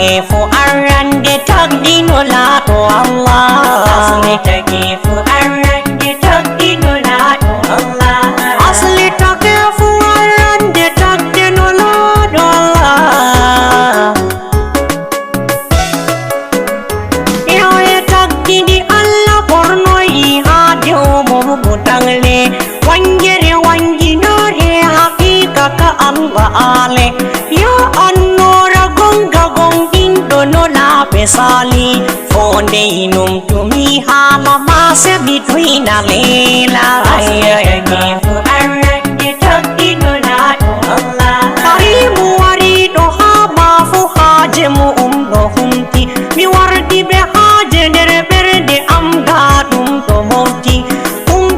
كيف أرند تقدين لا الله أصل كيف أرند تقدين لا الله أصل كيف أرند تقدين لا الله يا تقدين الله برنوي هاديو مبتغلي وانجري وانجنوري حقيقة الله عليه يا أنورا gonga gongin dono la pesali fonde inum tumi hala mase between alela ayagi fu arrange takdi dola Allah karimu warido ha ma fu hajemu do humti mi wardi be haje dere berde am gadum to moti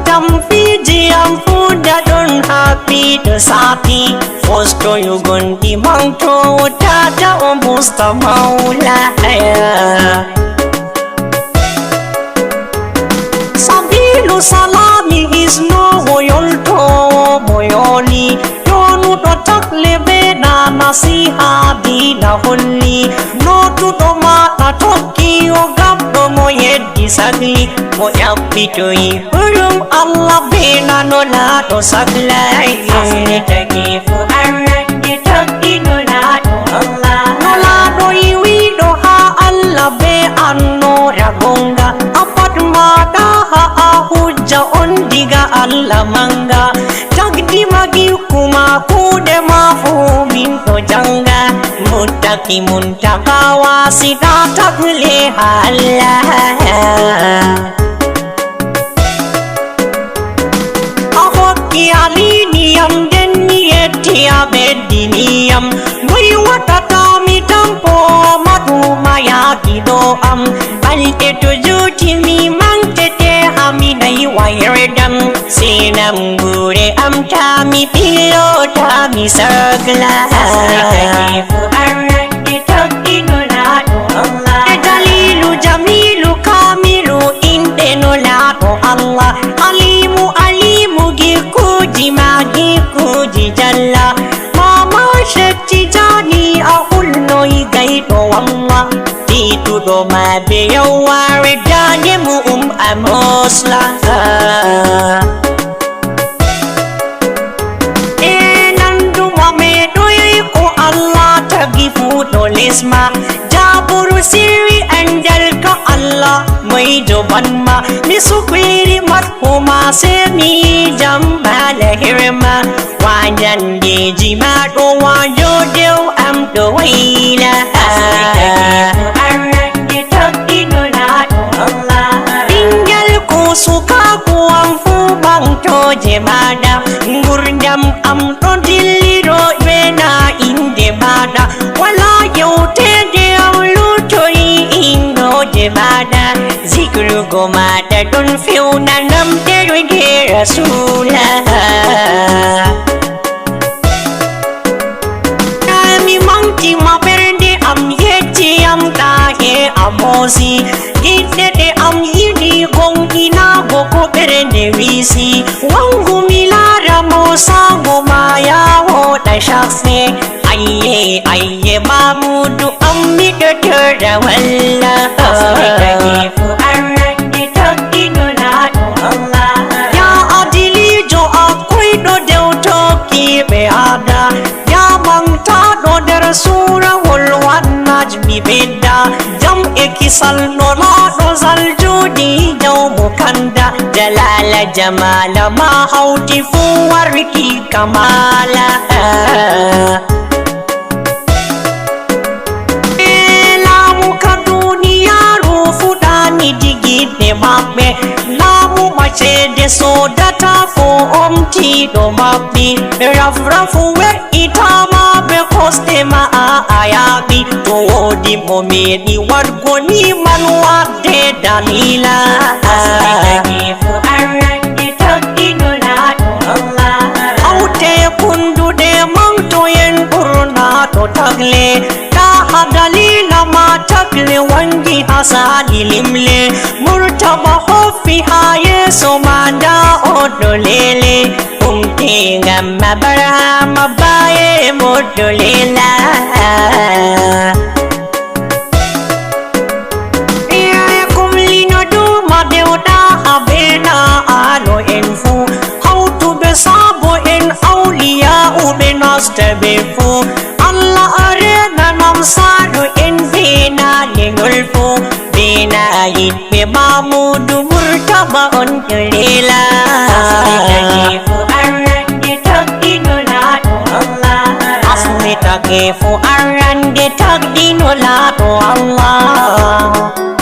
tam fiji am fuda don happy to sati Fosto yugonti mangto tata ombusta maula Sabilu salami is no boyolto boyoli Yonu to takle beda nasiha bila holli No to mata toki o gabdo mo yeddi sagli Mo yappitoi hurum Allah bena no la to saglai Asli takifu arrange takdi no la to Allah No la do iwi do ha Allah be anno ragonga Apat mata ha ahujja ondiga Allah manga Takdi magi kuma kude mafu minto janga Muttaki muntaka wasita takle Allah Aliniam deniyetia bediniam Gui watata mitampo matu mayaki doam Balte tujuti mi mangtete hamidai wairedam Sinam gure amta mi pilota mi sagla Asrikakifu arrange takdino lato Allah Dalilu jamilu kamilu indeno lato Allah Alimu Kuji magi kuji jalla Mama shakti jani ahul noi gaito Allah Titu do mabe yawari jani mu amosla Enandu mame doi ko Allah tagifu do lisma Jaburu siri andal ka Allah mai jobanma Misukwiri mathuma semi jamba lahirma Wajan deji mato wajo deu am do waila Asrikakifu arrange takdino lato Allah Tinggal ku suka ku amfu bang toje bada Ngurdam am to dilliro wena inde bada Wala yaute de am lutoi indo je bada Zikru gomata don fiuna nam terwe ge rasulah Kami mangti ma perde am yeti am tahe amosi Gite de am yidi gong ina goko perde visi Wangu milara mosa gomaya ho da shakhse Ayye ayye mamudu ammi de terda walla Asrikakifu arrange takdino lato Allah Ya adili jo akoi do deu toki be ada Ya mangta do der sura wal wan najmi beda Jam ekisal no la do zal judi jau mukanda Jalala jamala ma hauti fu wariki kamala Digite mabe lamu machede sodata fo omti do mabi rafrafu we itama be koste ma ayabi to di momedi wargoni manwa de dalila Asrikakifu arrange takdino lato Allah Aute kundu de mangto yen purna to tagle Ta dalila ma takle wangi asali limle Murtaba hofi haye somanda odolele Umti ngamma barhama baye modolela baba on lela fu arande takdino lato Allah asmi take fu arande takdino lato Allah